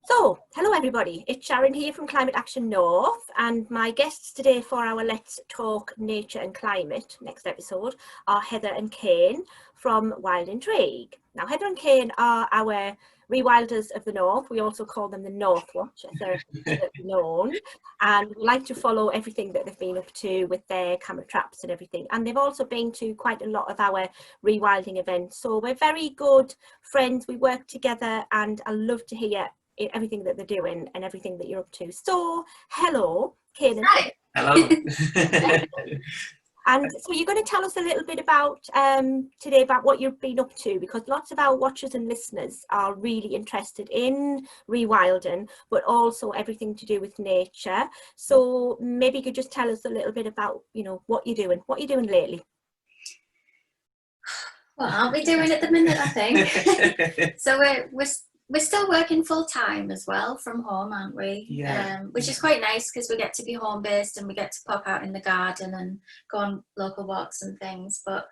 So, hello everybody, it's Sharon here from Climate Action North, and my guests today for our Let's Talk Nature and Climate next episode are Heather and Cain from Wild Intrigue. Now, Heather and Cain are our rewilders of the North. We also call them the North Watch, as they're known, and we like to follow everything that they've been up to with their camera traps and everything. And they've also been to quite a lot of our rewilding events, so we're very good friends. We work together, and I love to hear everything that they're doing and everything that you're up to. So, hello, Cain. Hi. Hello. And so you're going to tell us a little bit about today about what you've been up to, because lots of our watchers and listeners are really interested in rewilding, but also everything to do with nature. So maybe you could just tell us a little bit about, what you're doing lately. What aren't we doing at the minute, I think? So we're still working full time as well from home, aren't we? Yeah. Which is quite nice because we get to be home based and we get to pop out in the garden and go on local walks and things. But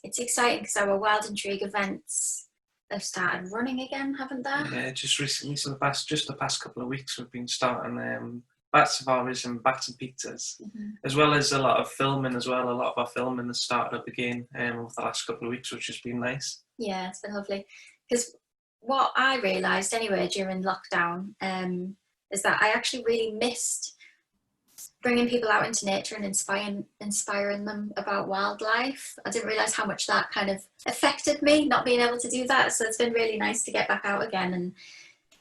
it's exciting because our Wild Intrigue events have started running again, haven't they? Yeah, just recently, so the past couple of weeks, we've been starting bat safaris and bats and pizzas, as well as a lot of filming as well. A lot of our filming has started up again over the last couple of weeks, which has been nice. Yeah, it's been lovely. Because what I realised anyway during lockdown is that I actually really missed bringing people out into nature and inspiring them about wildlife. I didn't realise how much that kind of affected me, not being able to do that. So it's been really nice to get back out again and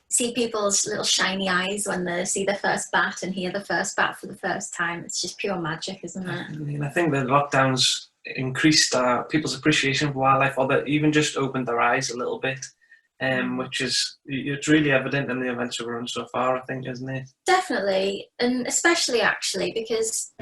see people's little shiny eyes when they see the first bat and hear the first bat for the first time. It's just pure magic, isn't it? I mean, I think the lockdowns increased people's appreciation for wildlife, or that even just opened their eyes a little bit. Which is, it's really evident in the events we've run so far, I think, isn't it? Definitely, and especially actually because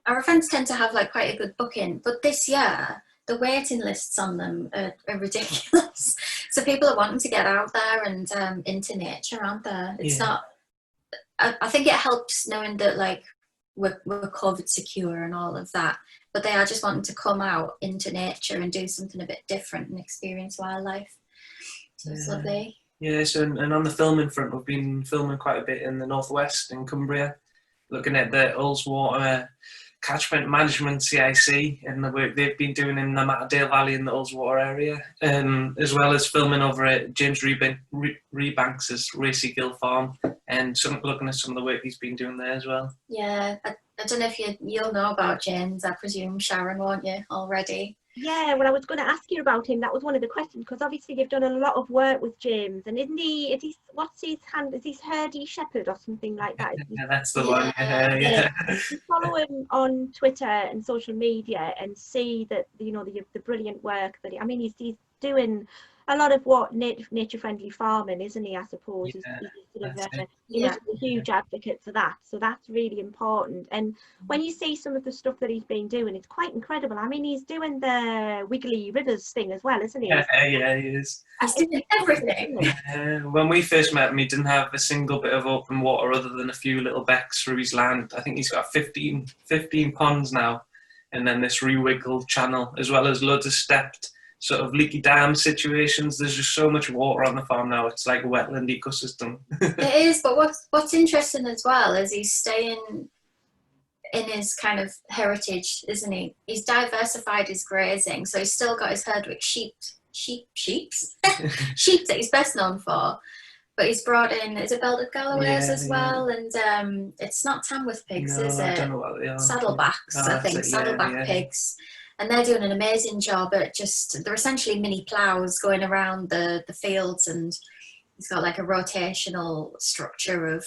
our events tend to have like quite a good booking, but this year the waiting lists on them are ridiculous. So people are wanting to get out there and into nature, aren't they? It's not. I think it helps knowing that like we're COVID secure and all of that, but they are just wanting to come out into nature and do something a bit different and experience wildlife. So it's lovely. Yeah, so and on the filming front, we've been filming quite a bit in the northwest in Cumbria, looking at the Ullswater catchment management CIC and the work they've been doing in the Matterdale Valley in the Ullswater area, as well as filming over at James Rebanks' Racy Gill Farm, and looking at some of the work he's been doing there as well. Yeah, I don't know if you'll know about James, I presume, Sharon, won't you, already? Yeah, well, I was going to ask you about him. That was one of the questions, because obviously you've done a lot of work with James, and isn't he, what's his hand, is he Hurdy Shepherd or something like that? Yeah, that's the one. Yeah. You follow him on Twitter and social media and see that, the brilliant work that he's doing a lot of what nature-friendly farming, isn't he, I suppose? Yeah, he must be a huge advocate for that, so that's really important. And when you see some of the stuff that he's been doing, it's quite incredible. I mean, he's doing the Wiggly Rivers thing as well, isn't he? Yeah, he is. He's doing everything. When we first met him, he didn't have a single bit of open water other than a few little becks through his land. I think he's got 15 ponds now, and then this rewiggled channel, as well as loads of stepped sort of leaky dam situations. There's just so much water on the farm now. It's like a wetland ecosystem. It is, but what's interesting as well is he's staying in his kind of heritage, isn't he? He's diversified his grazing, so he's still got his Herdwick sheep that he's best known for, but he's brought in, is it Belted Galloways as well, and it's not Tamworth pigs, is it? I don't know what they are. Saddlebacks, I think, saddleback pigs. And they're doing an amazing job at they're essentially mini ploughs going around the fields, and he's got like a rotational structure of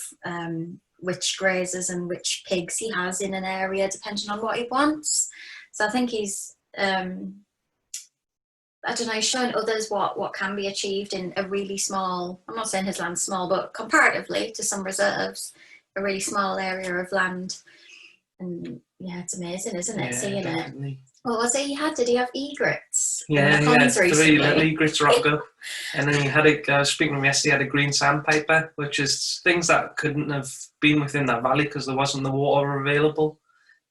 which grazers and which pigs he has in an area depending on what he wants. So I think he's, I don't know, he's showing others what can be achieved in a really small, I'm not saying his land's small, but comparatively to some reserves, a really small area of land. And yeah, it's amazing, isn't it, seeing definitely. It? What was it he had? Did he have egrets? Yeah, he had 3 little egrets rock up. And then he had speaking of him yesterday, he had a green sandpiper, which is things that couldn't have been within that valley because there wasn't the water available.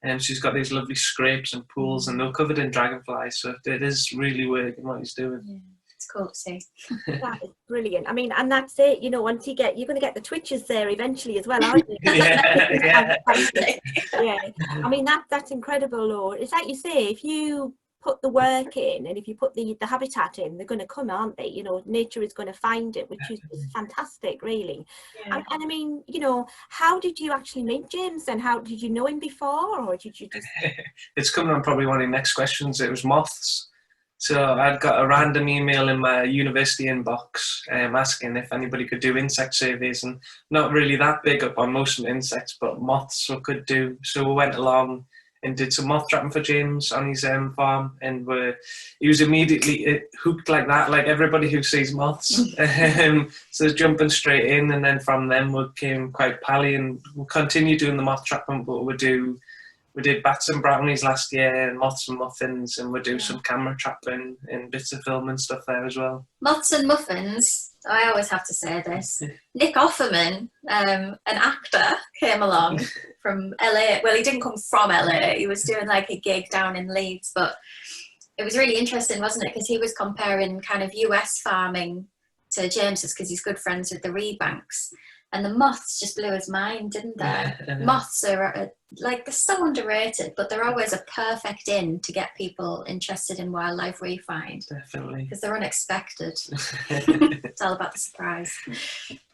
And she's got these lovely scrapes and pools, and they're covered in dragonflies. So it is really working what he's doing. Yeah, it's it's cool to see. That is brilliant. I mean, and that's it, you know, once you're going to get the twitches there eventually as well, aren't you? Yeah. Yeah. I mean, that's incredible, Lord. It's like you say, if you put the work in and if you put the habitat in, they're going to come, aren't they? You know, nature is going to find it, which is fantastic, really. Yeah. And I mean, you know, how did you actually meet James, and how did you know him before, or did you just... It's coming on probably one of the next questions. It was Moths. So I'd got a random email in my university inbox asking if anybody could do insect surveys, and not really that big up on most of the insects, but moths we could do. So we went along and did some moth trapping for James on his farm, and he was immediately hooked like that, like everybody who sees moths. So jumping straight in, and then from them we became quite pally, and we'll continue doing the moth trapping, but we did bats and brownies last year, and moths and muffins, and we do some camera trapping and bits of film and stuff there as well. Moths and muffins, I always have to say this. Nick Offerman, an actor, came along from LA. Well, he didn't come from LA. He was doing like a gig down in Leeds, but it was really interesting, wasn't it? Because he was comparing kind of US farming to James's, because he's good friends with the Rebanks. And the moths just blew his mind, didn't they? Yeah. Moths are like, they're so underrated, but they're always a perfect in to get people interested in wildlife, we find. Definitely. Because they're unexpected. It's all about the surprise.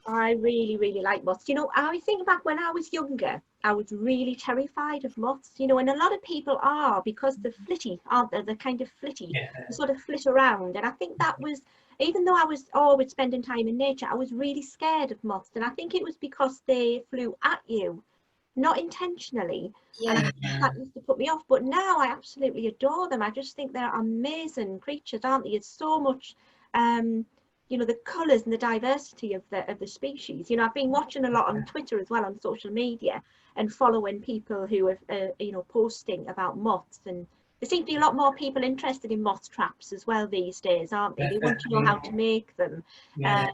I really, really like moths. You know, I think back when I was younger, I was really terrified of moths, you know, and a lot of people are, because they're flitty, aren't they? They're kind of flitty. Yeah. They sort of flit around. And I think that was, even though I was always spending time in nature, I was really scared of moths. And I think it was because they flew at you, not intentionally. And I think that used to put me off. But now I absolutely adore them. I just think they're amazing creatures, aren't they? It's so much... you know, the colours and the diversity of the species. You know, I've been watching a lot on Twitter as well, on social media, and following people who are, you know, posting about moths. And there seem to be a lot more people interested in moth traps as well these days, aren't they? They want to know how to make them. Yeah.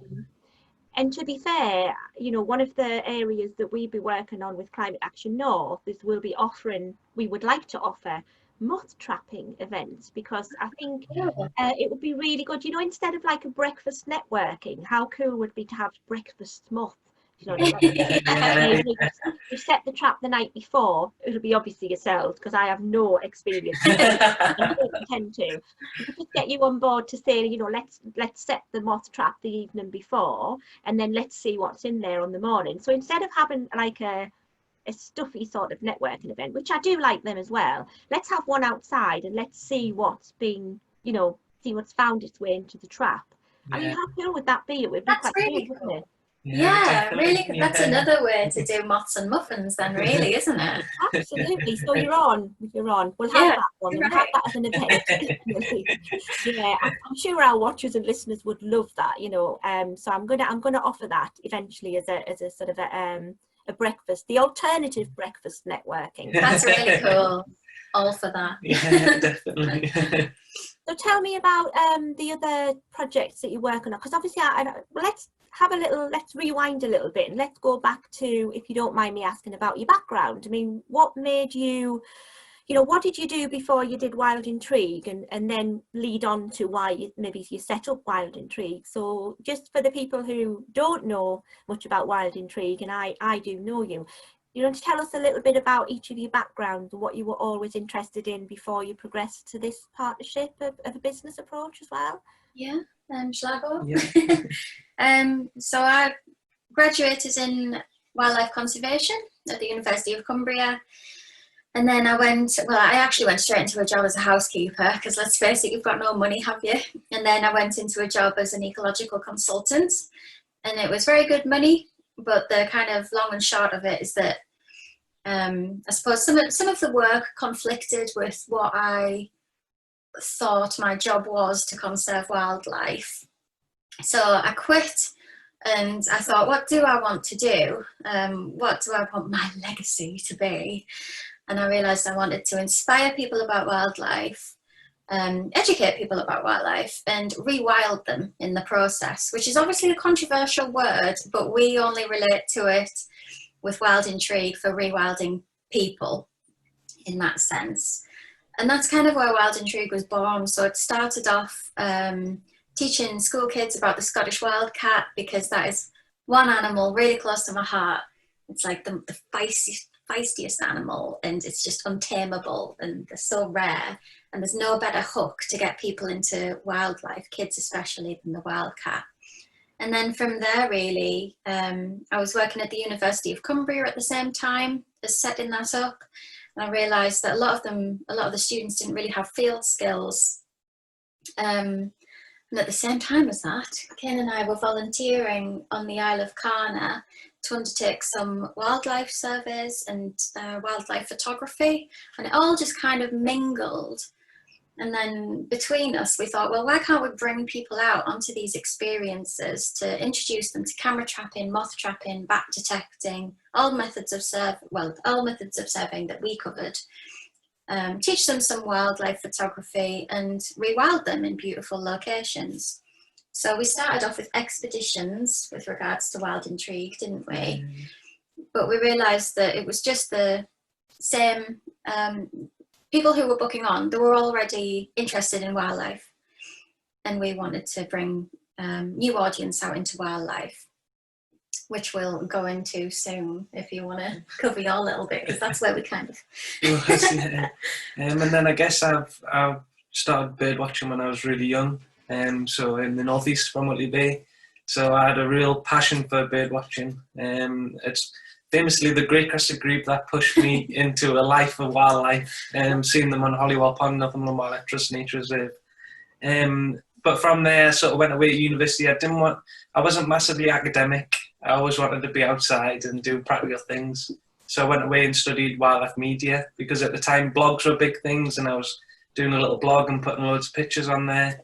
And to be fair, you know, one of the areas that we'll be working on with Climate Action North is we would like to offer moth trapping events, because I think it would be really good, you know, instead of like a breakfast networking, how cool would it be to have breakfast moth, you know, you set the trap the night before. It'll be obviously yourselves, because I have no experience and don't intend to. We could just get you on board to say, you know, let's set the moth trap the evening before, and then let's see what's in there on the morning. So instead of having like a stuffy sort of networking event, which I do like them as well, let's have one outside and let's see what's been, you know, see what's found its way into the trap. Yeah. I mean, how cool would that be? It would be That's quite really cool, cool. wouldn't it? Yeah, really. That's another way to do moths and muffins then, really, isn't it? Absolutely. So you're on. We'll have that one. We'll have that as an event. Yeah, I'm sure our watchers and listeners would love that, you know. So I'm gonna offer that eventually as a sort of a breakfast, the alternative breakfast networking. That's really cool. All for that. Yeah, definitely. So tell me about the other projects that you're working on, because obviously let's rewind a little bit and let's go back to, if you don't mind me asking, about your background. I mean, what made you, you know, what did you do before you did Wild Intrigue, and then lead on to why you set up Wild Intrigue? So just for the people who don't know much about Wild Intrigue, and I do know you, you want to tell us a little bit about each of your backgrounds and what you were always interested in before you progressed to this partnership of a business approach as well? Yeah, shall I go? Yeah. So I graduated in wildlife conservation at the University of Cumbria. And then I actually went straight into a job as a housekeeper, because let's face it, you've got no money, have you? And then I went into a job as an ecological consultant, and it was very good money, but the kind of long and short of it is that I suppose some of the work conflicted with what I thought my job was to conserve wildlife. So I quit, and I thought, what do I want to do? What do I want my legacy to be? And I realised I wanted to inspire people about wildlife, educate people about wildlife, and rewild them in the process, which is obviously a controversial word, but we only relate to it with Wild Intrigue for rewilding people in that sense. And that's kind of where Wild Intrigue was born. So it started off teaching school kids about the Scottish wildcat, because that is one animal really close to my heart. It's like the feistiest animal, and it's just untamable, and they're so rare, and there's no better hook to get people into wildlife, kids especially, than the wildcat. And then from there, really, I was working at the University of Cumbria at the same time as setting that up, and I realised that a lot of the students didn't really have field skills. And at the same time as that, Cain and I were volunteering on the Isle of Carna to undertake some wildlife surveys and wildlife photography, and it all just kind of mingled. And then between us, we thought, well, why can't we bring people out onto these experiences to introduce them to camera trapping, moth trapping, bat detecting, all methods of surveying that we covered. Teach them some wildlife photography and rewild them in beautiful locations. So we started off with expeditions with regards to Wild Intrigue, didn't we? But we realised that it was just the same people who were booking on, they were already interested in wildlife, and we wanted to bring new audience out into wildlife, which we'll go into soon if you want to cover your little bit, because that's where we kind of... And then I guess I've started bird watching when I was really young, so in the northeast from Whitley Bay, so I had a real passion for bird watching. It's famously the Great Crested Grebe that pushed me into a life of wildlife, seeing them on Holywell Pond, Northumberland Wildlife Trust Nature Reserve. But from there, I sort of went away to university. I wasn't massively academic. I always wanted to be outside and do practical things. So I went away and studied wildlife media, because at the time blogs were big things, and I was doing a little blog and putting loads of pictures on there.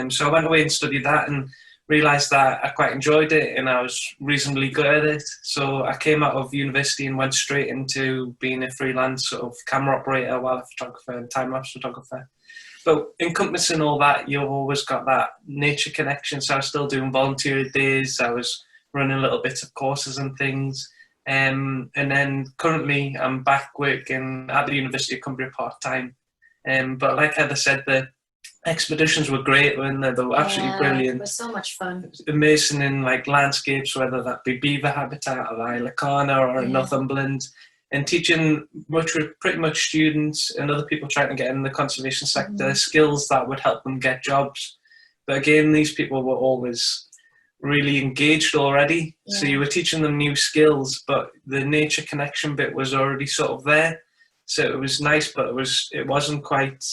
So I went away and studied that and realised that I quite enjoyed it and I was reasonably good at it. So I came out of university and went straight into being a freelance sort of camera operator, wildlife photographer and time-lapse photographer. But encompassing all that, you've always got that nature connection. So I was still doing volunteer days. I was running little bits of courses and things. And then currently I'm back working at the University of Cumbria part-time. But like Heather said, the expeditions were great, weren't they? They were absolutely brilliant. It was so much fun. Immersing in like landscapes, whether that be beaver habitat or Isle of Carna or Northumberland, and teaching pretty much students and other people trying to get in the conservation sector skills that would help them get jobs. But again, these people were always really engaged already, so you were teaching them new skills, but the nature connection bit was already sort of there. So it was nice, but it wasn't quite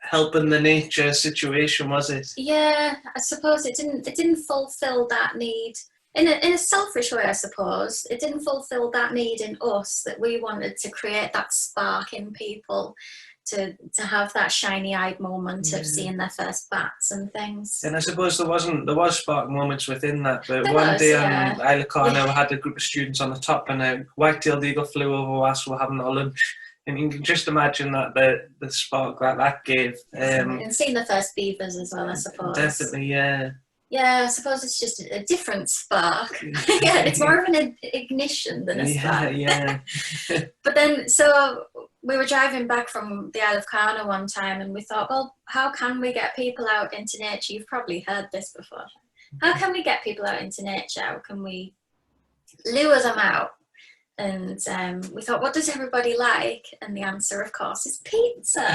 helping the nature situation, was it? Yeah, I suppose it didn't fulfill that need in a selfish way. I suppose it didn't fulfill that need in us, that we wanted to create that spark in people to have that shiny-eyed moment of seeing their first bats and things. And I suppose there was spark moments within that. But one day on Isle of Carna, we had a group of students on the top, and a white-tailed eagle flew over whilst we were having our lunch. And you can just imagine that the spark that gave. And seeing the first beavers as well, I suppose. Definitely, yeah. Yeah, I suppose it's just a different spark. Yeah, it's more of an ignition than a spark. Yeah. But then, so we were driving back from the Isle of Carna one time, and we thought, well, how can we get people out into nature? You've probably heard this before. How can we get people out into nature? How can we lure them out? And we thought, what does everybody like? And the answer, of course, is pizza.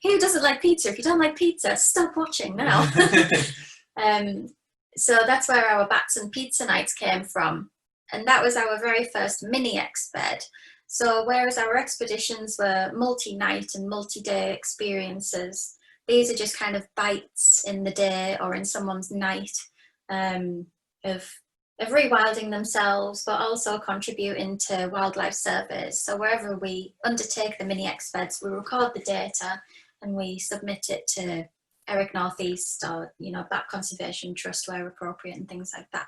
Who doesn't like pizza? If you don't like pizza, stop watching now. So that's where our bats and pizza nights came from. And that was our very first mini exped. So whereas our expeditions were multi-night and multi-day experiences, these are just kind of bites in the day or in someone's night of rewilding themselves, but also contributing to wildlife surveys. So wherever we undertake the mini expeds, we record the data and we submit it to Eric Northeast or, Bat Conservation Trust where appropriate and things like that.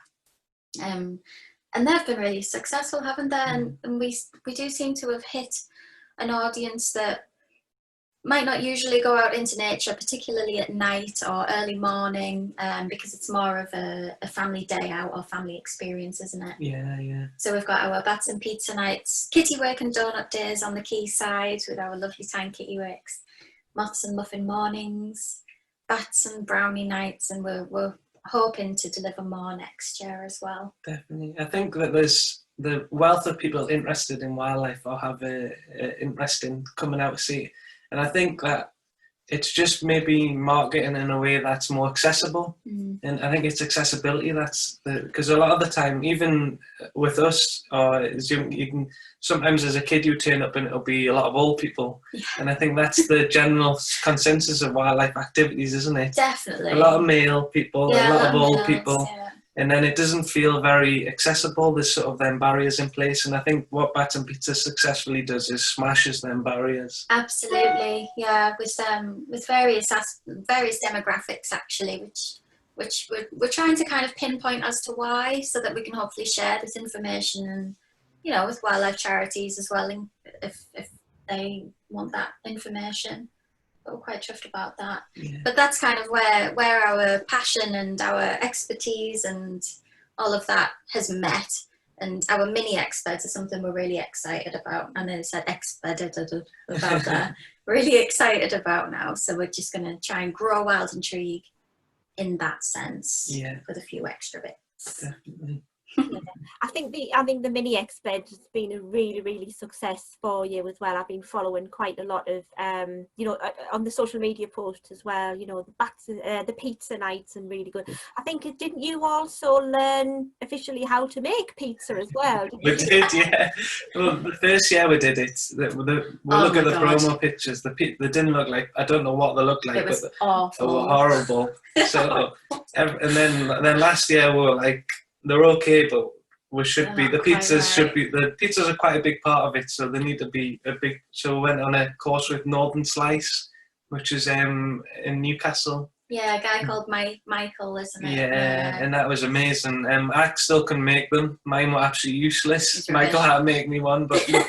And they've been really successful, haven't they? And we do seem to have hit an audience that might not usually go out into nature, particularly at night or early morning, because it's more of a family day out or family experience, isn't it? Yeah. So we've got our bats and pizza nights, kitty wake and donut days on the quayside with our lovely time kitty wakes, moths and muffin mornings, bats and brownie nights, and we're hoping to deliver more next year as well. Definitely. I think that there's the wealth of people interested in wildlife or have a interest in coming out to see it. And I think that it's just maybe marketing in a way that's more accessible. And I think it's accessibility that's because a lot of the time, even with us, or as you can sometimes as a kid you turn up and it'll be a lot of old people. And I think that's the general consensus of wildlife activities, isn't it? Definitely. A lot of male people, a lot of old people. Yeah. And then it doesn't feel very accessible. There's sort of them barriers in place, and I think what Bats and Pizza successfully does is smashes them barriers. Absolutely, yeah. With various demographics actually, which we're trying to kind of pinpoint as to why, so that we can hopefully share this information, and with wildlife charities as well, if they want that information. But we're quite chuffed about that. Yeah. But that's kind of where our passion and our expertise and all of that has met. And our Mini Expeds are something we're really excited about. I know I said expedited about that. Really excited about now. So we're just going to try and grow Wild Intrigue in that sense, with a few extra bits. Definitely. I think the Mini Expeds has been a really success for you as well. I've been following quite a lot of on the social media posts as well, the bats, the pizza nights, and really good. I think didn't you also learn officially how to make pizza as well? We did, yeah. Well, the first year we did it, we look at the promo pictures. They didn't look like, I don't know what they looked like, it was but awful. they were horrible. So and then last year we were like, they're okay, but the pizzas are quite a big part of it, so they need to be a big. So we went on a course with Northern Slice, which is in Newcastle. Yeah, a guy called Michael, isn't it? Yeah, and that was amazing. I still can make them. Mine were absolutely useless. Michael had to make me one, but it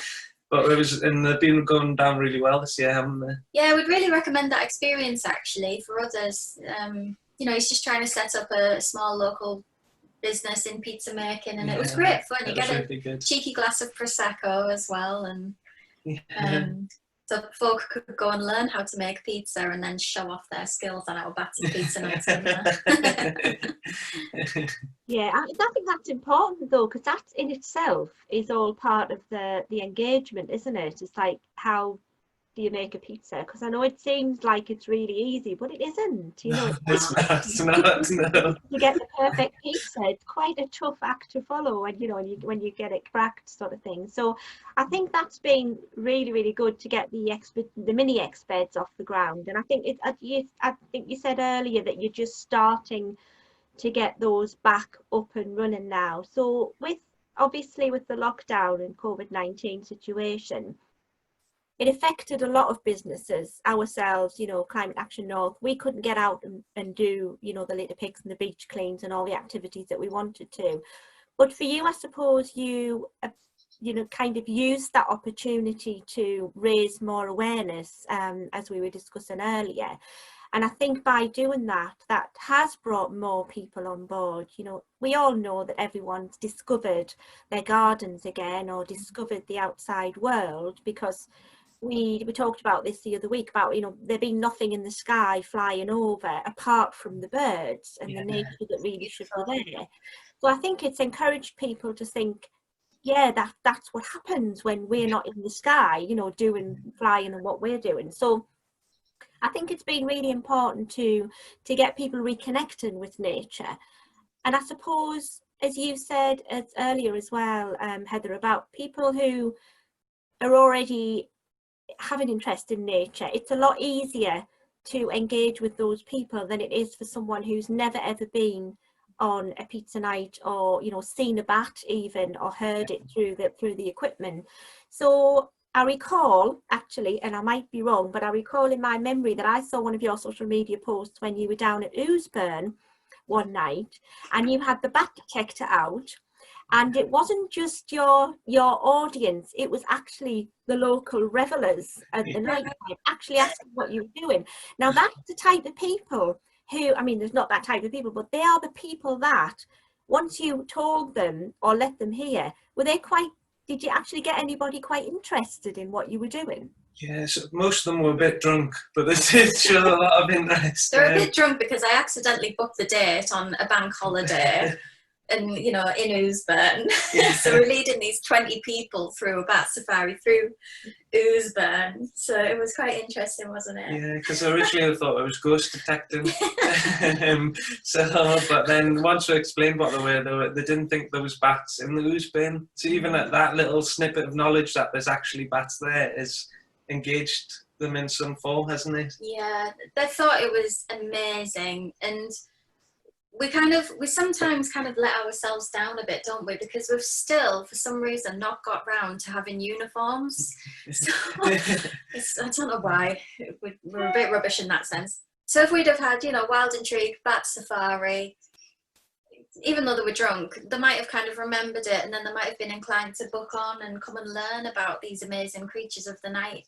was, and they've been going down really well this year, haven't they? Yeah, I would really recommend that experience actually for others. He's just trying to set up a small local business in pizza making, and it was great fun. You get a cheeky glass of prosecco as well, and so folk could go and learn how to make pizza and then show off their skills on our Bats and Pizza nights. Yeah, I think that's important though, because that in itself is all part of the engagement, isn't it? It's like, how do you make a pizza? Because I know it seems like it's really easy, but it isn't. It's not. No. To get the perfect pizza, it's quite a tough act to follow, and when you get it cracked, sort of thing. So I think that's been really good to get the Mini Expeds off the ground. And I think I think you said earlier that you're just starting to get those back up and running now. So obviously with the lockdown and COVID-19 situation, it affected a lot of businesses, ourselves, Climate Action North. We couldn't get out and do, the litter picks and the beach cleans and all the activities that we wanted to. But for you, I suppose you kind of used that opportunity to raise more awareness, as we were discussing earlier. And I think by doing that has brought more people on board. We all know that everyone's discovered their gardens again, or discovered the outside world, because we talked about this the other week about there being nothing in the sky flying over apart from the birds and the nature that really should be there. So I think it's encouraged people to think, that's what happens when we're not in the sky, doing flying and what we're doing. So I think it's been really important to get people reconnecting with nature. And I suppose, as you said earlier as well, Heather, about people who are already have an interest in nature, it's a lot easier to engage with those people than it is for someone who's never ever been on a pizza night, or seen a bat even, or heard it through the equipment. So I recall, actually, and I might be wrong, but I recall in my memory that I saw one of your social media posts when you were down at Oosburn one night, and you had the bat detector out. And it wasn't just your audience, it was actually the local revellers at the night time actually asking what you were doing. Now that's the type of people who, there's not that type of people, but they are the people that once you told them or let them hear, did you actually get anybody quite interested in what you were doing? Yeah, so most of them were a bit drunk, but they did show a lot of interest. They're a bit drunk because I accidentally booked the date on a bank holiday. And you know, in Oosburn. So we're leading these 20 people through a bat safari through Oosburn. So it was quite interesting, wasn't it? Yeah, because originally I thought it was ghost detecting. But then once we explained what they were, they didn't think there was bats in the Oosburn. So even at that little snippet of knowledge that there's actually bats there is engaged them in some form, hasn't it? Yeah, they thought it was amazing. And we sometimes kind of let ourselves down a bit, don't we? Because we've still, for some reason, not got round to having uniforms. So I don't know why. We're a bit rubbish in that sense. So if we'd have had, you know, Wild Intrigue, Bat Safari, even though they were drunk, they might have kind of remembered it, and then they might have been inclined to book on and come and learn about these amazing creatures of the night.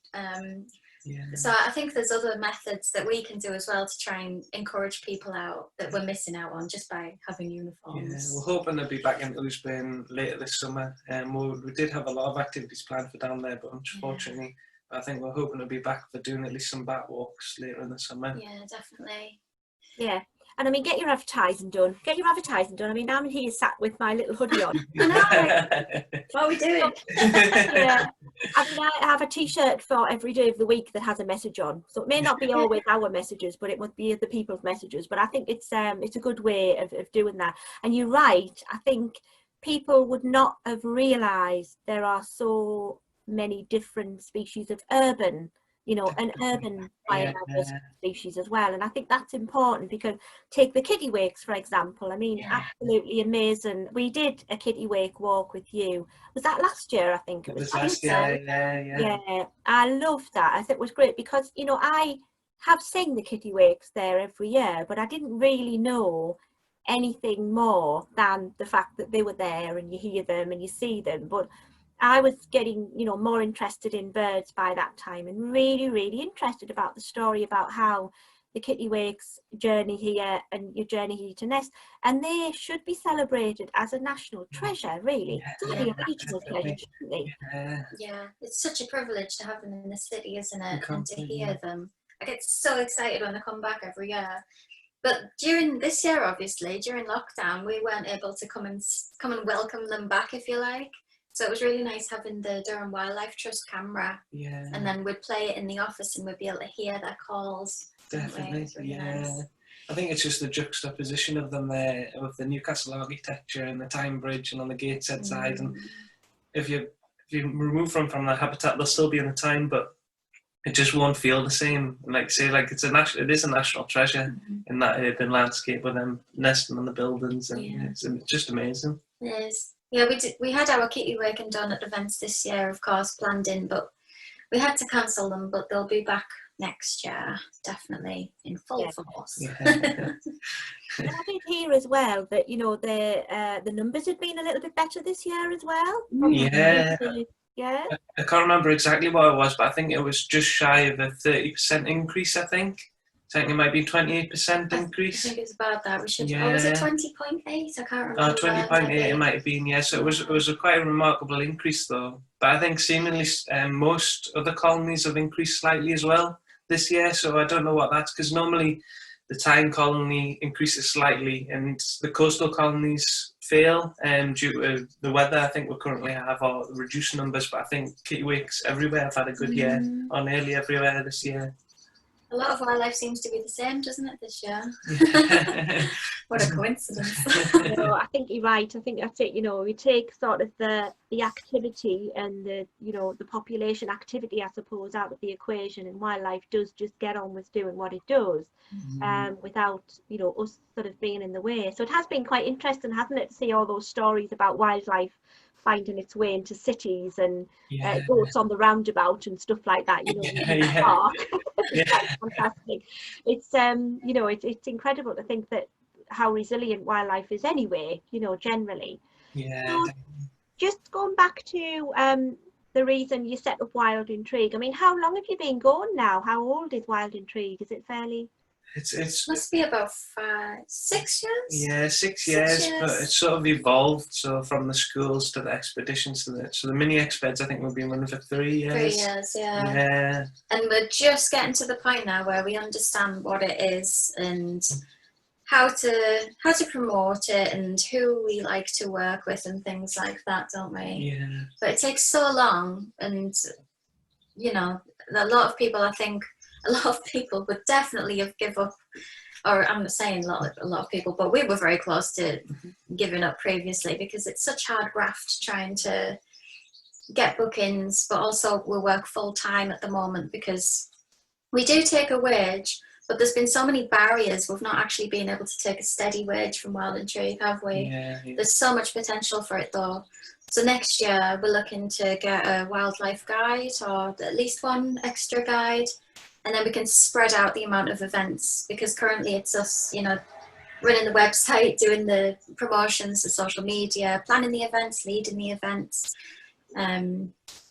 So I think there's other methods that we can do as well to try and encourage people out that we're missing out on just by having uniforms. Yeah, we're hoping to be back in Oosburn later this summer. We did have a lot of activities planned for down there, but unfortunately, I think we're hoping to be back for doing at least some bat walks later in the summer. Yeah, definitely. Yeah. And I mean, get your advertising done. Get your advertising done. I mean, I'm here sat with my little hoodie on. What are we doing? Yeah. I mean, I have a T-shirt for every day of the week that has a message on. So it may not be always our messages, but it would be other people's messages. But I think it's a good way of doing that. And you're right. I think people would not have realised there are so many different species of urban, you know, an urban biodiversity species as well. And I think that's important, because take the kitty wakes, for example. I mean, absolutely amazing. We did a kitty wake walk with you. Was that last year? I think it was last year. Yeah. I loved that. I think it was great because, you know, I have seen the kitty wakes there every year, but I didn't really know anything more than the fact that they were there and you hear them and you see them. But I was getting, you know, more interested in birds by that time, and really, really interested about the story about how the kittiwakes journey here and your journey here to nest, and they should be celebrated as a national treasure, really. It's only a regional treasure, shouldn't they? Yeah, it's such a privilege to have them in the city, isn't it? And to hear them. I get so excited when they come back every year. But during this year, obviously, during lockdown, we weren't able to come and welcome them back, if you like. So it was really nice having the Durham Wildlife Trust camera. Yeah. And then we'd play it in the office and we'd be able to hear their calls. Definitely, really nice. I think it's just the juxtaposition of them there with the Newcastle architecture and the Tyne Bridge and on the Gateshead side. And if you remove them from their habitat, they'll still be in the Tyne, but it just won't feel the same. And like say, like it is a national treasure in that urban landscape with them nesting on the buildings, and it's just amazing. It is. Yeah, we had our kitty wake and donut events this year, of course, planned in, but we had to cancel them, but they'll be back next year, definitely, in full force. And I did hear as well that, you know, the numbers had been a little bit better this year as well. Yeah. I can't remember exactly what it was, but I think it was just shy of a 30% increase, I think. I think it might be 28% increase. I think it's about that. We should. Or was it 20.8? I can't remember. 20.8 it might have been. Yeah. So it was a quite a remarkable increase, though. But I think seemingly most other colonies have increased slightly as well this year. So I don't know what that's, because normally the Tyne colony increases slightly and the coastal colonies fail due to the weather. I think we currently have our reduced numbers, but I think kittiwakes everywhere have had a good year, or nearly everywhere this year. A lot of wildlife seems to be the same, doesn't it, this year? What a coincidence. No, I think you're right. I think that's it. You know, we take sort of the activity and the, you know, the population activity, I suppose, out of the equation, and wildlife does just get on with doing what it does, without, you know, us sort of being in the way. So it has been quite interesting, hasn't it, to see all those stories about wildlife finding its way into cities and goats on the roundabout and stuff like that, you know, in the park. It's fantastic. It's you know, it's incredible to think that how resilient wildlife is anyway, you know, generally. So just going back to the reason you set up Wild Intrigue, I mean, how long have you been going now? How old is Wild Intrigue? Is it fairly It's must be about 6 years. Yeah, 6 years, but it's sort of evolved. So from the schools to the expeditions to the Mini Expeds, I think we've been running for 3 years. 3 years, yeah. Yeah. And we're just getting to the point now where we understand what it is and how to promote it and who we like to work with and things like that, don't we? Yeah. But it takes so long, and you know, a lot of people would definitely have given up, or I'm not saying a lot of people, but we were very close to giving up previously, because it's such hard graft trying to get bookings, but also we work full time at the moment because we do take a wage, but there's been so many barriers. We've not actually been able to take a steady wage from Wild Intrigue, have we? Yeah. There's so much potential for it though. So next year we're looking to get a wildlife guide, or at least one extra guide, and then we can spread out the amount of events, because currently it's us, you know, running the website, doing the promotions, the social media, planning the events, leading the events,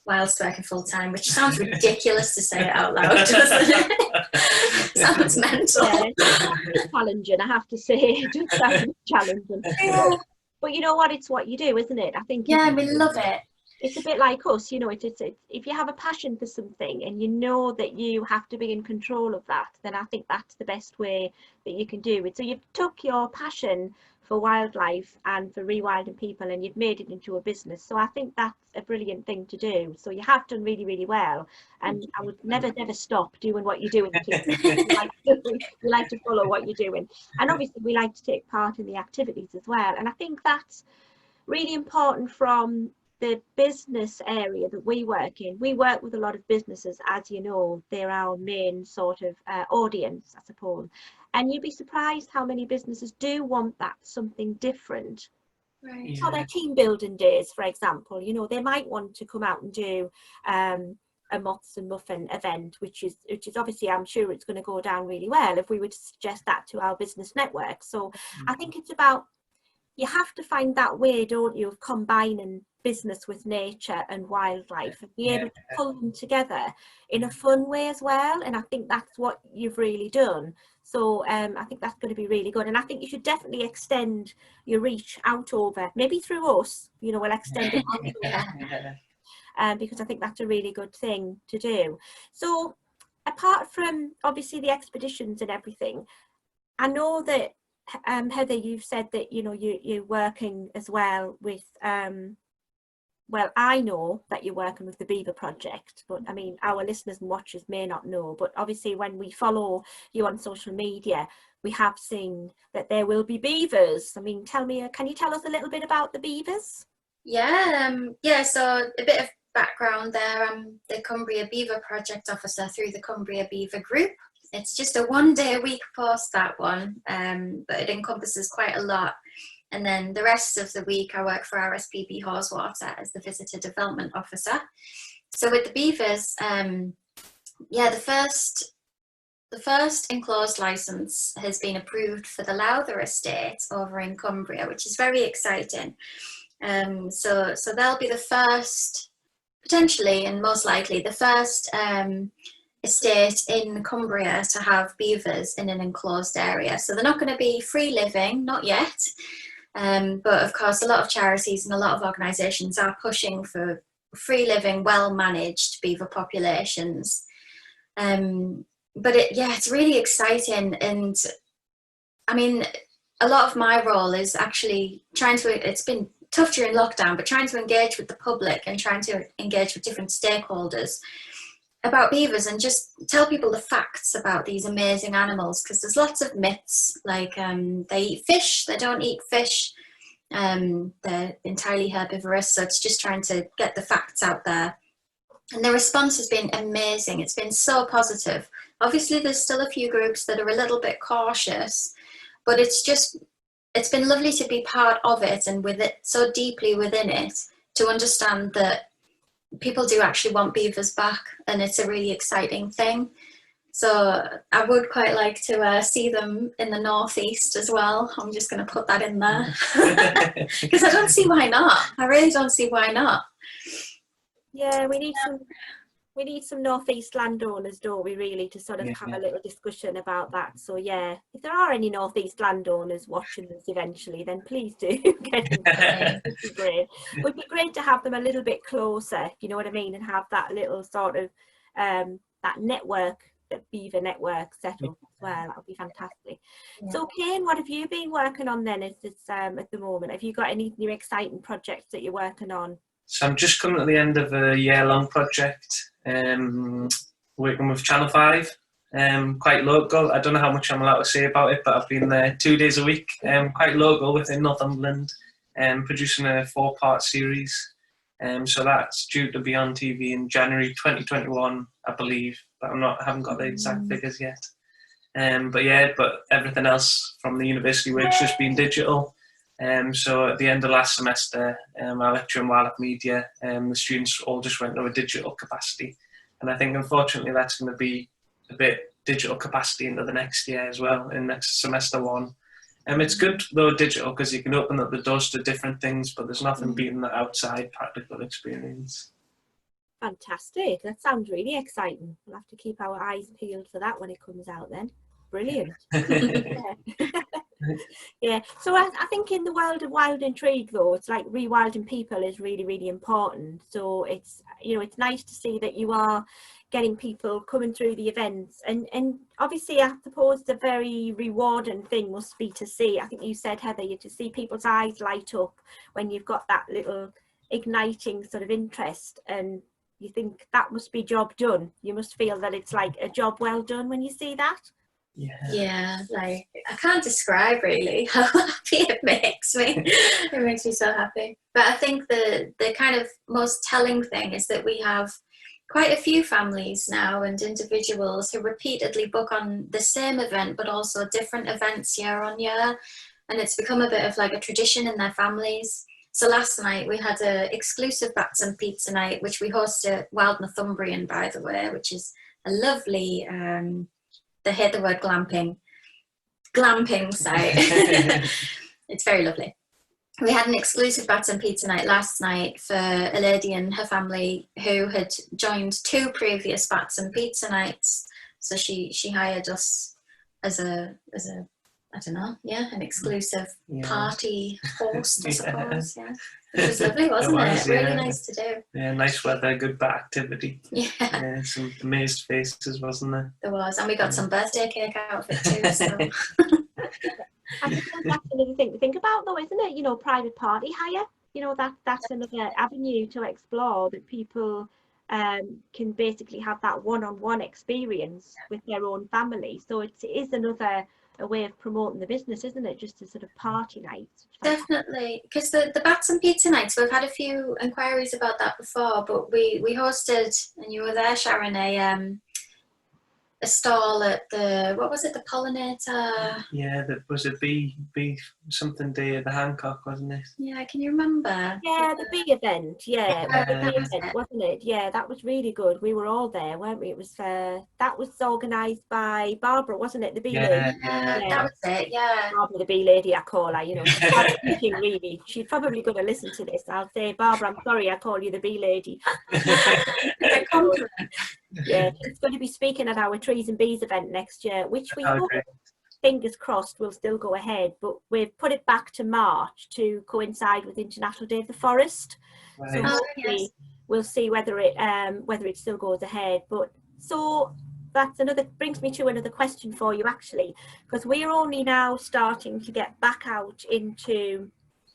whilst working full time, which sounds ridiculous to say it out loud, doesn't it? Sounds mental. Yeah, it's challenging, I have to say. It does sound challenging. Yeah. But you know what? It's what you do, isn't it? I think. Yeah, we love it. It's a bit like us, you know. It's if you have a passion for something and you know that you have to be in control of that, then I think that's the best way that you can do it. So you've took your passion for wildlife and for rewilding people, and you've made it into a business. So I think that's a brilliant thing to do. So you have done really, really well, and I would never stop doing what you're doing. We like to follow what you're doing, and obviously we like to take part in the activities as well. And I think that's really important from the business area that we work in. We work with a lot of businesses, as you know. They're our main sort of audience, I suppose. And you'd be surprised how many businesses do want that something different. Right. For their team building days, for example, you know, they might want to come out and do a Moths and Muffin event, which is obviously, I'm sure it's going to go down really well if we were to suggest that to our business network. So I think it's about, you have to find that way, don't you, of combining business with nature and wildlife, and be able to pull them together in a fun way as well. And I think that's what you've really done. So I think that's going to be really good, and I think you should definitely extend your reach out over, maybe through us, you know, we'll extend it out because I think that's a really good thing to do. So apart from obviously the expeditions and everything, I know that Heather, you've said that, you know, you're working as well with well, I know that you're working with the Beaver Project, but I mean, our listeners and watchers may not know. But obviously, when we follow you on social media, we have seen that there will be beavers. I mean, can you tell us a little bit about the beavers? Yeah, so a bit of background there. I'm the Cumbria Beaver Project Officer through the Cumbria Beaver Group. It's just a 1 day a week post, that one, but it encompasses quite a lot. And then the rest of the week I work for RSPB Haweswater as the Visitor Development Officer. So with the beavers, the first enclosed licence has been approved for the Lowther estate over in Cumbria, which is very exciting. So they'll be the first, potentially and most likely, the first estate in Cumbria to have beavers in an enclosed area. So they're not going to be free living, not yet. But of course, a lot of charities and a lot of organisations are pushing for free living, well managed beaver populations. But it's really exciting. And I mean, a lot of my role is actually it's been tough during lockdown, but trying to engage with the public and trying to engage with different stakeholders about beavers and just tell people the facts about these amazing animals, because there's lots of myths, like they eat fish, they don't eat fish, they're entirely herbivorous. So it's just trying to get the facts out there, and the response has been amazing. It's been so positive. Obviously there's still a few groups that are a little bit cautious, but it's been lovely to be part of it, and with it so deeply within it, to understand that people do actually want beavers back, and it's a really exciting thing. So I would quite like to see them in the northeast as well. I'm just going to put that in there because I don't see why not. I really don't see why not. Yeah, we We need some northeast landowners, don't we, really, to sort of Yeah. have a little discussion about that. So yeah, if there are any northeast landowners watching this eventually, then please do get in touch. It'd be great. It would be great to have them a little bit closer, you know what I mean, and have that little sort of that network, that beaver network set up as well. That would be fantastic. Yeah. So Cain, what have you been working on then at the moment? Have you got any new exciting projects that you're working on? So I'm just coming to the end of a year-long project, working with Channel 5, quite local. I don't know how much I'm allowed to say about it, but I've been there 2 days a week, quite local within Northumberland, producing a 4-part series. So that's due to be on TV in January 2021, I believe, but I haven't got the exact figures yet. But everything else from the university work's just been digital. So at the end of last semester, I lecture in wildlife media, the students all just went to a digital capacity. And I think, unfortunately, that's going to be a bit digital capacity into the next year as well, in next semester 1. It's good, though, digital, because you can open up the doors to different things, but there's nothing beating the outside practical experience. Fantastic. That sounds really exciting. We'll have to keep our eyes peeled for that when it comes out then. Brilliant. Yeah, so I think in the world of Wild Intrigue, though, it's like rewilding people is really, really important. So it's, you know, it's nice to see that you are getting people coming through the events, and obviously I suppose the very rewarding thing must be to see, I think you said, Heather, to see people's eyes light up when you've got that little igniting sort of interest, and you think that must be job done. You must feel that it's like a job well done when you see that. Yeah, like I can't describe really how happy it makes me. It makes me so happy. But I think the kind of most telling thing is that we have quite a few families now and individuals who repeatedly book on the same event but also different events year on year, and it's become a bit of like a tradition in their families. So last night we had an exclusive bats and pizza night, which we hosted at Wild Northumbrian, by the way, which is a lovely I hate the word glamping site. It's very lovely. We had an exclusive bats and pizza night last night for a lady and her family who had joined 2 previous bats and pizza nights. So she hired us as a I don't know, an exclusive party host, I suppose. Yeah. Which was lovely, wasn't it? Really nice to do. Yeah, nice weather, good bat activity. Yeah. Some amazed faces, wasn't there? There was, and we got some birthday cake out of it too. So. I think that's another thing to think about, though, isn't it? You know, private party hire. You know, that's another avenue to explore, that people can basically have that one-on-one experience with their own family. So it is another a way of promoting the business, isn't it? Just a sort of party night. Definitely, because the bats and pizza nights, we've had a few inquiries about that before, but we hosted, and you were there, Sharon, a stall at the, what was it, the pollinator? Yeah, was it bee something day at the Hancock, wasn't it? Yeah, can you remember? Yeah, the bee event. Yeah, the bee event, wasn't it? Yeah, that was really good. We were all there, weren't we? It was that was organised by Barbara, wasn't it? The bee lady. Yeah, that was it. Yeah, Barbara, the bee lady, I call her. You know, she's speaking really. She's probably going to listen to this. I'll say, Barbara, I'm sorry, I call you the bee lady. it's a compliment. Yeah, she's going to be speaking at our Trees and Bees event next year, which we hope, fingers crossed, will still go ahead, but we've put it back to March to coincide with International Day of the Forest. Right. So hopefully we'll see whether it still goes ahead. But so that's brings me to another question for you, actually, because we're only now starting to get back out into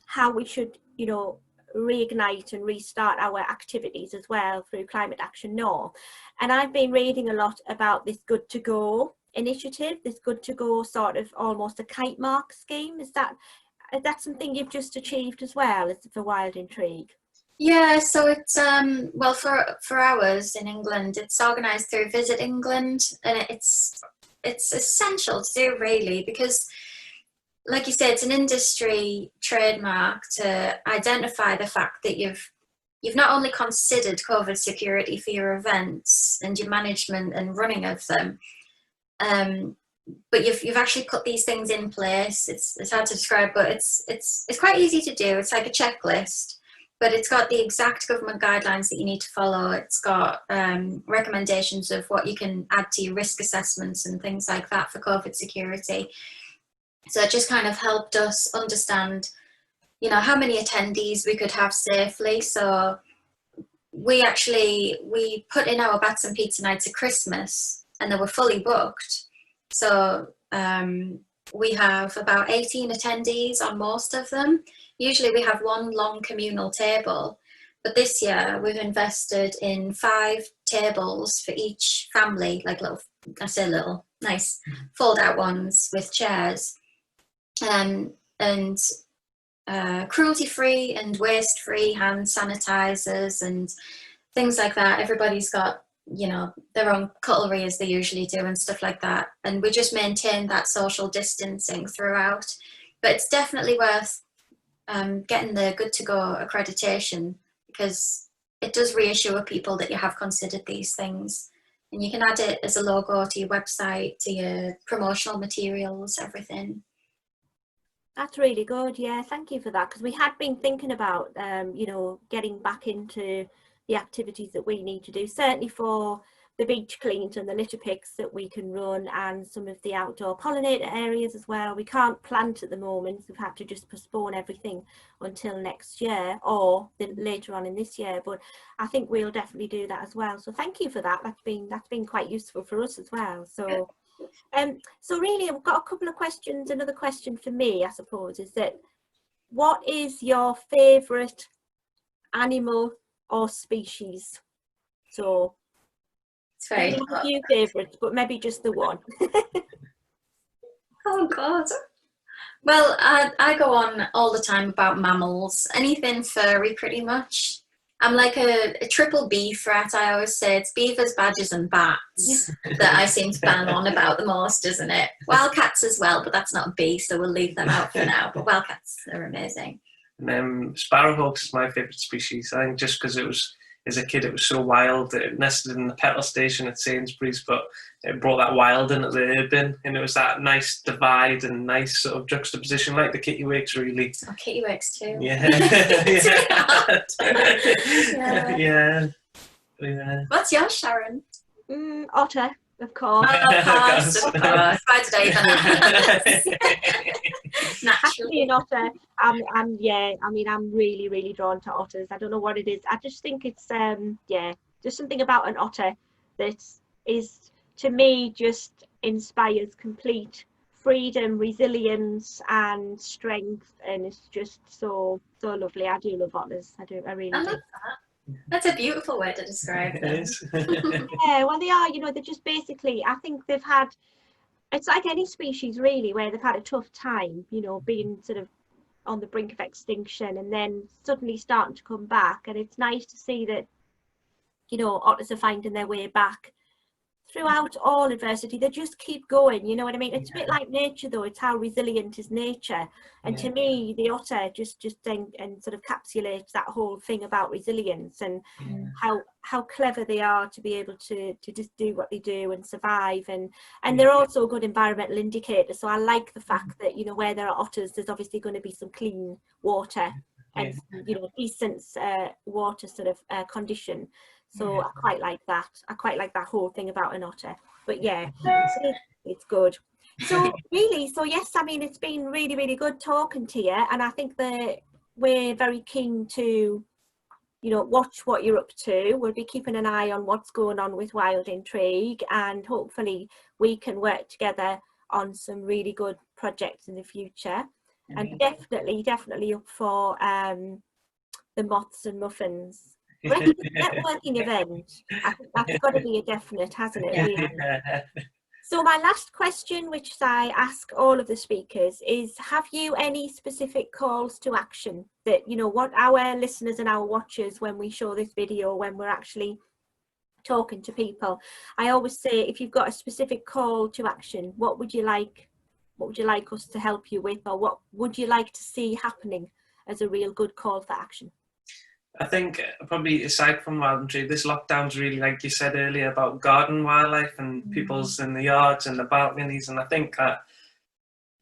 how we should, you know, reignite and restart our activities as well through Climate Action North. And I've been reading a lot about this Good to Go initiative, this Good to Go sort of almost a kite mark scheme. Is that something you've just achieved as well as for Wild Intrigue? Yeah, so it's well, for ours in England, it's organised through Visit England, and it's essential to do, really, because, like you say, it's an industry trademark to identify the fact that you've not only considered COVID security for your events and your management and running of them, but you've actually put these things in place. It's hard to describe, but it's quite easy to do. It's like a checklist, but it's got the exact government guidelines that you need to follow. It's got recommendations of what you can add to your risk assessments and things like that for COVID security. So it just kind of helped us understand, you know, how many attendees we could have safely. So we put in our bats and pizza nights at Christmas, and they were fully booked. So we have about 18 attendees on most of them. Usually we have one long communal table, but this year we've invested in 5 tables for each family, like little, I say little, nice fold out ones with chairs, and cruelty free and waste free hand sanitizers and things like that. Everybody's got, you know, their own cutlery as they usually do and stuff like that, and we just maintain that social distancing throughout. But it's definitely worth getting the good to go accreditation, because it does reassure people that you have considered these things, and you can add it as a logo to your website, to your promotional materials, everything. That's really good. Yeah, thank you for that, because we had been thinking about you know, getting back into the activities that we need to do, certainly for the beach cleans and the litter picks that we can run, and some of the outdoor pollinator areas as well. We can't plant at the moment, we've had to just postpone everything until next year or later on in this year, but I think we'll definitely do that as well. So thank you for that. That's been quite useful for us as well. So so really, I've got a couple of questions. Another question for me, I suppose, is that what is your favourite animal or species? So It's very a few favourites, but maybe just the one. Oh God. Well, I go on all the time about mammals, anything furry pretty much. I'm like a triple B threat. I always say it's beavers, badgers and bats that I seem to bang on about the most, isn't it? Wildcats as well, but that's not a B, so we'll leave them out for now. But wildcats are amazing. And sparrowhawks is my favourite species. I think just because it was, as a kid, it was so wild. It nested in the petrol station at Sainsbury's, but it brought that wild into the urban, and it was that nice divide and nice sort of juxtaposition, like the kittiwakes, really. Oh, kittiwakes too. Yeah. Yeah. What's yours, Sharon? Otter, of course. Of course. Why did I even ask? Naturally an otter. I'm really drawn to otters. I don't know what it is. I just think it's there's something about an otter that is, to me, just inspires complete freedom, resilience and strength, and it's just so lovely. I do love otters. I really do. Love that. That's a beautiful way to describe them. Yeah, well, they are, you know, they're just basically, I think they've had, it's like any species really, where they've had a tough time, you know, being sort of on the brink of extinction and then suddenly starting to come back. And it's nice to see that, you know, otters are finding their way back throughout all adversity. They just keep going, you know what I mean? It's a bit like nature though. It's how resilient is nature. And to me, the otter just and sort of encapsulates that whole thing about resilience and how clever they are to be able to just do what they do and survive. And they're also a good environmental indicator. So I like the fact that, you know, where there are otters, there's obviously going to be some clean water and, you know, decent water sort of condition. So I quite like that. I quite like that whole thing about an otter. But yeah, it's good. So really, so yes, I mean, it's been really good talking to you. And I think that we're very keen to, you know, watch what you're up to. We'll be keeping an eye on what's going on with Wild Intrigue, and hopefully we can work together on some really good projects in the future. And definitely up for the Moths and Muffins networking event. I think that's got to be a definite, hasn't it? Really? So my last question, which I ask all of the speakers, is have you any specific calls to action that, you know, what our listeners and our watchers, when we show this video, when we're actually talking to people, I always say, if you've got a specific call to action, what would you like us to help you with, or what would you like to see happening as a real good call for action? I think probably aside from Wild Intrigue, this lockdown's really, like you said earlier, about garden wildlife and people's in the yards and the balconies. And I think that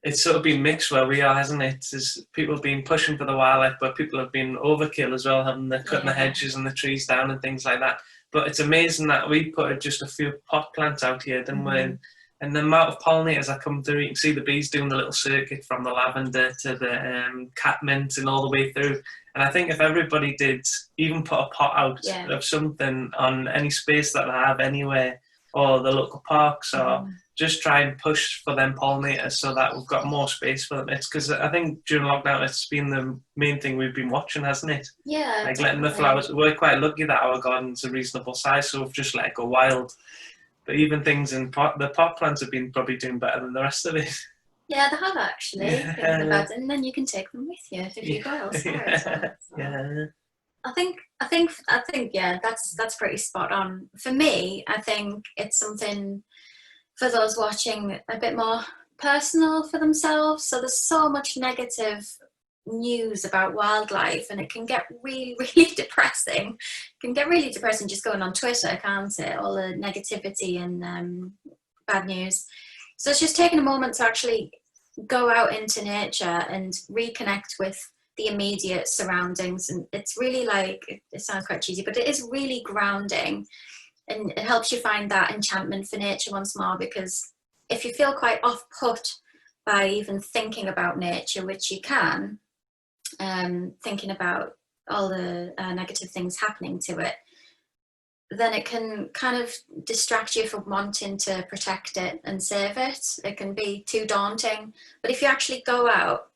it's sort of been mixed where we are, hasn't it? There's people have been pushing for the wildlife, but people have been overkill as well, having the cutting the hedges and the trees down and things like that. But it's amazing that we put just a few pot plants out here, didn't we? And the amount of pollinators that come through, you can see the bees doing the little circuit from the lavender to the catmint and all the way through. And I think if everybody did even put a pot out of something on any space that they have anywhere, or the local parks, or just try and push for them pollinators so that we've got more space for them. It's because I think during lockdown it's been the main thing we've been watching, hasn't it? Yeah, like letting the flowers. We're quite lucky that our garden's a reasonable size, so we've just let it go wild. But even things in the pot plants have been probably doing better than the rest of it. Yeah, they have actually. Thinking about it, and then you can take them with you if you go elsewhere. Yeah. I think, yeah, that's pretty spot on. For me, I think it's something for those watching a bit more personal for themselves. So there's so much negative news about wildlife, and it can get really, really depressing. It can get really depressing just going on Twitter, can't it? All the negativity and bad news. So it's just taking a moment to actually go out into nature and reconnect with the immediate surroundings, and it's really like, it sounds quite cheesy, but it is really grounding, and it helps you find that enchantment for nature once more. Because if you feel quite off put by even thinking about nature, which you can, thinking about all the negative things happening to it, then it can kind of distract you from wanting to protect it and save it. It can be too daunting. But if you actually go out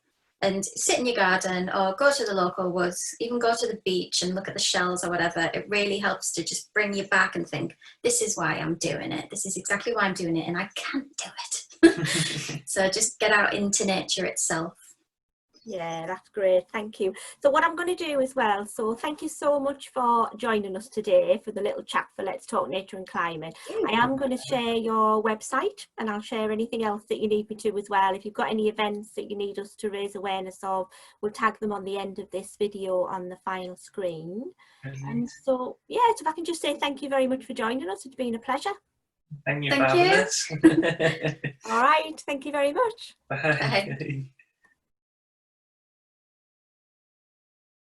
and sit in your garden, or go to the local woods, even go to the beach and look at the shells or whatever, it really helps to just bring you back and think, this is why I'm doing it. This is exactly why I'm doing it, and I can't do it. So just get out into nature itself. Yeah, that's great. Thank you. So what I'm going to do as well, so thank you so much for joining us today for the little chat for Let's Talk Nature and Climate. I am going to share your website, and I'll share anything else that you need me to as well. If you've got any events that you need us to raise awareness of, we'll tag them on the end of this video on the final screen. And so, yeah, so if I can just say thank you very much for joining us. It's been a pleasure. Thank you for having us. All right, thank you very much. Bye.